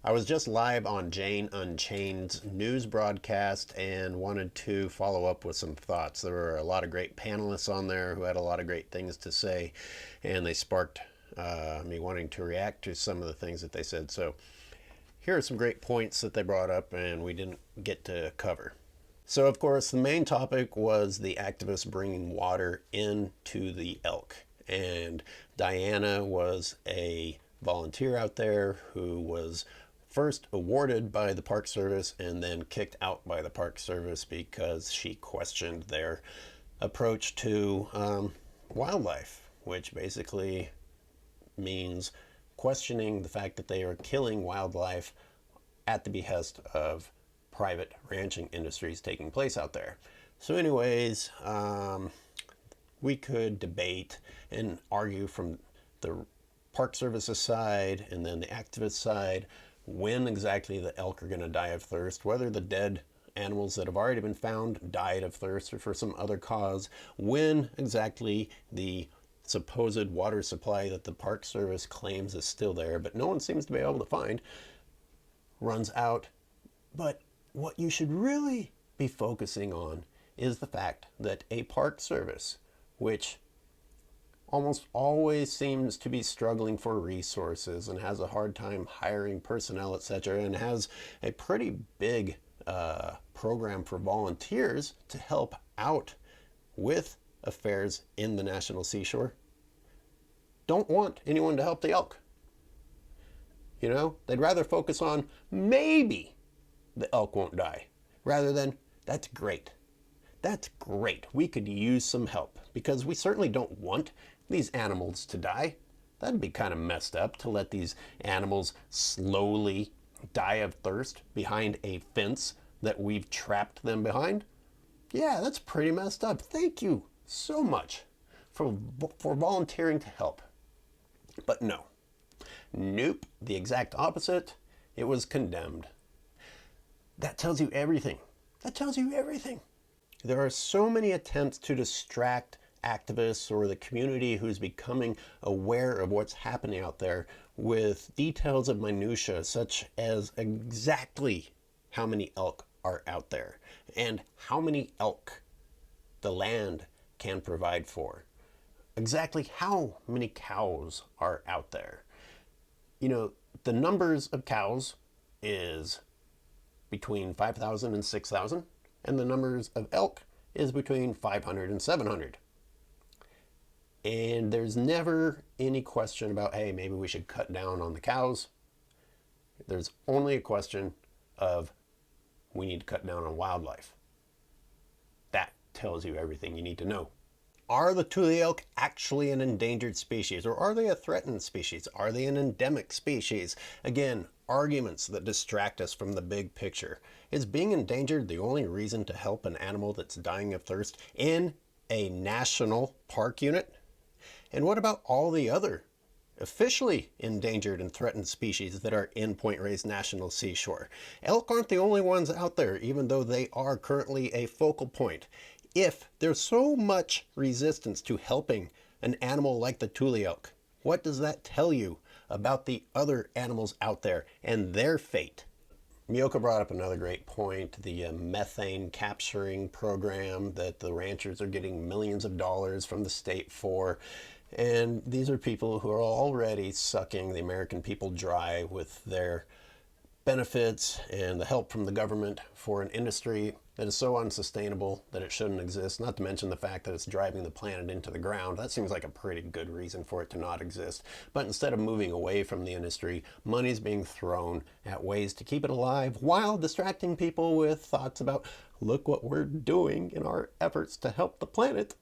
I was just live on Jane Unchained's news broadcast and wanted to follow up with some thoughts. There were a lot of great panelists on there who had a lot of great things to say, and they sparked me wanting to react to some of the things that they said. So here are some great points that they brought up and we didn't get to cover. So, of course, the main topic was the activists bringing water into the elk. And Diana was a volunteer out there who was first awarded by the Park Service and then kicked out by the Park Service because she questioned their approach to wildlife, which basically means questioning the fact that they are killing wildlife at the behest of private ranching industries taking place out there. So anyways, we could debate and argue from the Park Service's side and then the activist side when exactly the elk are going to die of thirst, whether the dead animals that have already been found died of thirst or for some other cause, when exactly the supposed water supply that the Park Service claims is still there, but no one seems to be able to find, runs out. But what you should really be focusing on is the fact that a Park Service, which almost always seems to be struggling for resources and has a hard time hiring personnel, etc., and has a pretty big program for volunteers to help out with affairs in the National Seashore, don't want anyone to help the elk. You know, they'd rather focus on maybe the elk won't die rather than that's great. That's great. We could use some help because we certainly don't want these animals to die. That'd be kind of messed up to let these animals slowly die of thirst behind a fence that we've trapped them behind. Yeah, that's pretty messed up. Thank you so much for volunteering to help. But no. Nope, the exact opposite. It was condemned. That tells you everything. That tells you everything. There are so many attempts to distract activists or the community who's becoming aware of what's happening out there with details of minutia, such as exactly how many elk are out there and how many elk the land can provide for. Exactly how many cows are out there. You know, the numbers of cows is between 5,000 and 6,000, and the numbers of elk is between 500 and 700. And there's never any question about, hey, maybe we should cut down on the cows. There's only a question of we need to cut down on wildlife. That tells you everything you need to know. Are the Tule elk actually an endangered species, or are they a threatened species? Are they an endemic species? Again, arguments that distract us from the big picture. Is being endangered the only reason to help an animal that's dying of thirst in a national park unit? And what about all the other officially endangered and threatened species that are in Point Reyes National Seashore? Elk aren't the only ones out there, even though they are currently a focal point. If there's so much resistance to helping an animal like the Tule elk, what does that tell you about the other animals out there and their fate? Mioka brought up another great point, the methane capturing program that the ranchers are getting millions of dollars from the state for. And these are people who are already sucking the American people dry with their benefits and the help from the government for an industry that is so unsustainable that it shouldn't exist, not to mention the fact that it's driving the planet into the ground. That seems like a pretty good reason for it to not exist. But instead of moving away from the industry, money's being thrown at ways to keep it alive while distracting people with thoughts about, look what we're doing in our efforts to help the planet.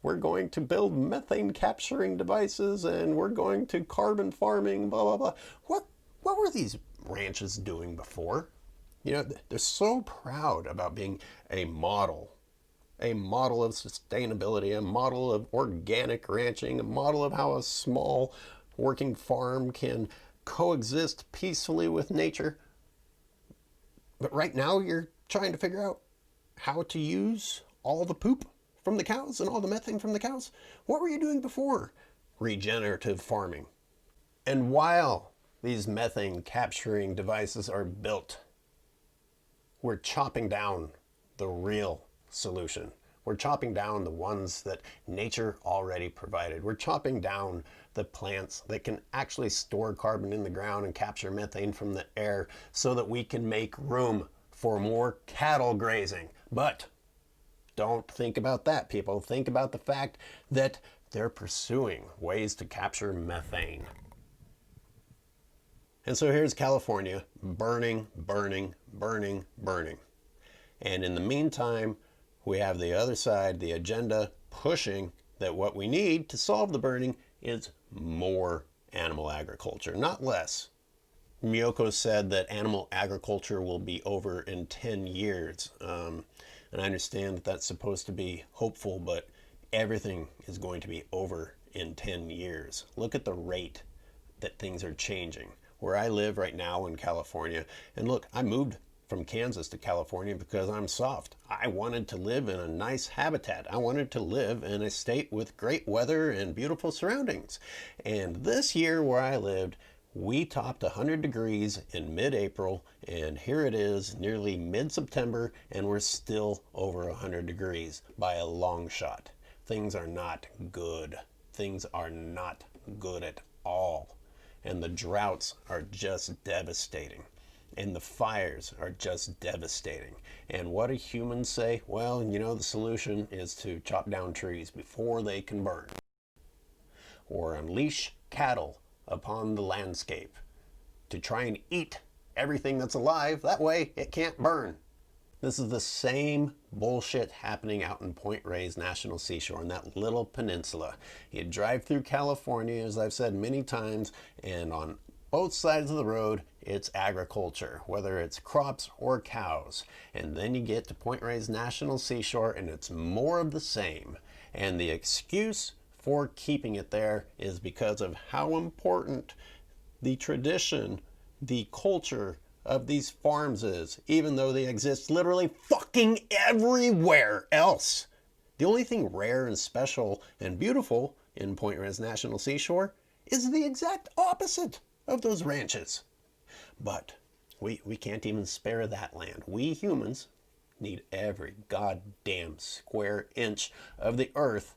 We're going to build methane capturing devices and we're going to carbon farming, blah, blah, blah. What were these ranches doing before? You know, they're so proud about being a model of sustainability, a model of organic ranching, a model of how a small working farm can coexist peacefully with nature. But right now you're trying to figure out how to use all the poop from the cows and all the methane from the cows. What were you doing before regenerative farming? And while these methane capturing devices are built, we're chopping down the real solution. We're chopping down the ones that nature already provided. We're chopping down the plants that can actually store carbon in the ground and capture methane from the air so that we can make room for more cattle grazing. But don't think about that, people. Think about the fact that they're pursuing ways to capture methane. And so here's California burning, burning, burning, burning. And in the meantime, we have the other side, the agenda, pushing that what we need to solve the burning is more animal agriculture, not less. Miyoko said that animal agriculture will be over in 10 years. And I understand that that's supposed to be hopeful, but everything is going to be over in 10 years. Look at the rate that things are changing. Where I live right now in California, and look, I moved from Kansas to California because I'm soft. I wanted to live in a nice habitat. I wanted to live in a state with great weather and beautiful surroundings. And this year where I lived, we topped 100 degrees in mid-April, and here it is nearly mid-September, and we're still over 100 degrees by a long shot. Things are not good. Things are not good at all. And the droughts are just devastating. And the fires are just devastating. And what do humans say? Well, you know, the solution is to chop down trees before they can burn. Or unleash cattle upon the landscape to try and eat everything that's alive. That way it can't burn. This is the same bullshit happening out in Point Reyes National Seashore, in that little peninsula. You drive through California, as I've said many times, and on both sides of the road, it's agriculture, whether it's crops or cows. And then you get to Point Reyes National Seashore, and it's more of the same. And the excuse for keeping it there is because of how important the tradition, the culture of these farms is, even though they exist literally fucking everywhere else. The only thing rare and special and beautiful in Point Reyes National Seashore is the exact opposite of those ranches. But we can't even spare that land. We humans need every goddamn square inch of the earth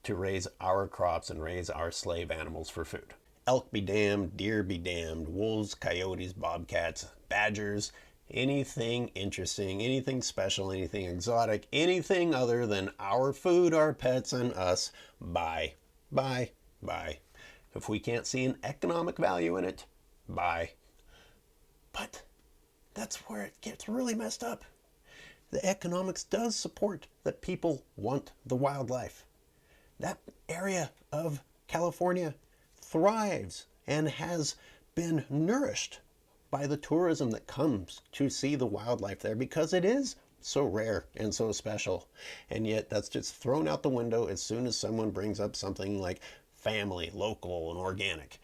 to raise our crops and raise our slave animals for food. Elk be damned, deer be damned, wolves, coyotes, bobcats, badgers, anything interesting, anything special, anything exotic, anything other than our food, our pets, and us, buy, buy, buy. If we can't see an economic value in it, buy. But that's where it gets really messed up. The economics does support that people want the wildlife. That area of California thrives and has been nourished by the tourism that comes to see the wildlife there because it is so rare and so special. And yet that's just thrown out the window as soon as someone brings up something like family, local, and organic.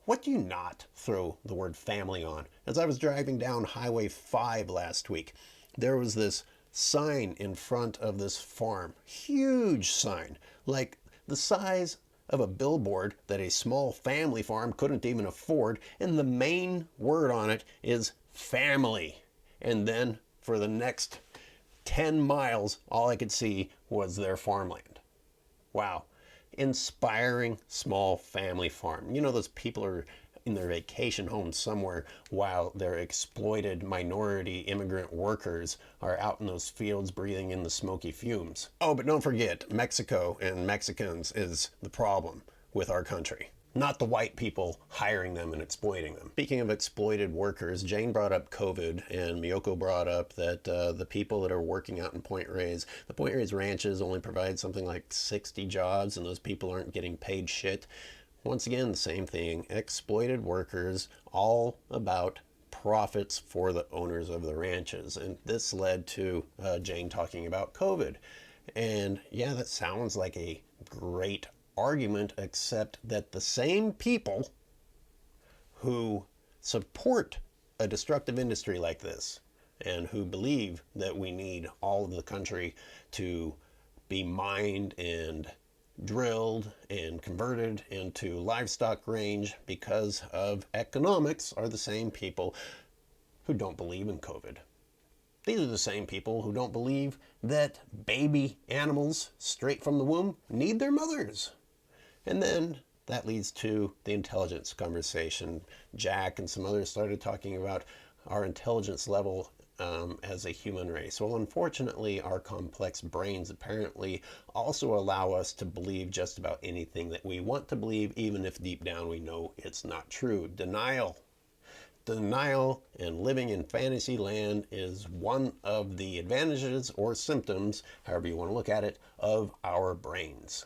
What do you not throw the word family on? As I was driving down Highway 5 last week, there was this sign in front of this farm. Huge sign, like the size of a billboard that a small family farm couldn't even afford, and the main word on it is family. And then for the next 10 miles, all I could see was their farmland. Wow. Inspiring small family farm. You know, those people are in their vacation home somewhere while their exploited minority immigrant workers are out in those fields breathing in the smoky fumes. Oh, but don't forget, Mexico and Mexicans is the problem with our country, not the white people hiring them and exploiting them. Speaking of exploited workers, Jane brought up COVID, and Miyoko brought up that the people that are working out in Point Reyes, the Point Reyes ranches only provide something like 60 jobs, and those people aren't getting paid shit. Once again, the same thing, exploited workers, all about profits for the owners of the ranches. And this led to Jane talking about COVID. And yeah, that sounds like a great argument, except that the same people who support a destructive industry like this and who believe that we need all of the country to be mined and drilled and converted into livestock range because of economics are the same people who don't believe in COVID. These are the same people who don't believe that baby animals straight from the womb need their mothers. And then that leads to the intelligence conversation. Jack and some others started talking about our intelligence level as a human race. Well, unfortunately, our complex brains apparently also allow us to believe just about anything that we want to believe, even if deep down we know it's not true. Denial and living in fantasy land is one of the advantages or symptoms, however you want to look at it, of our brains.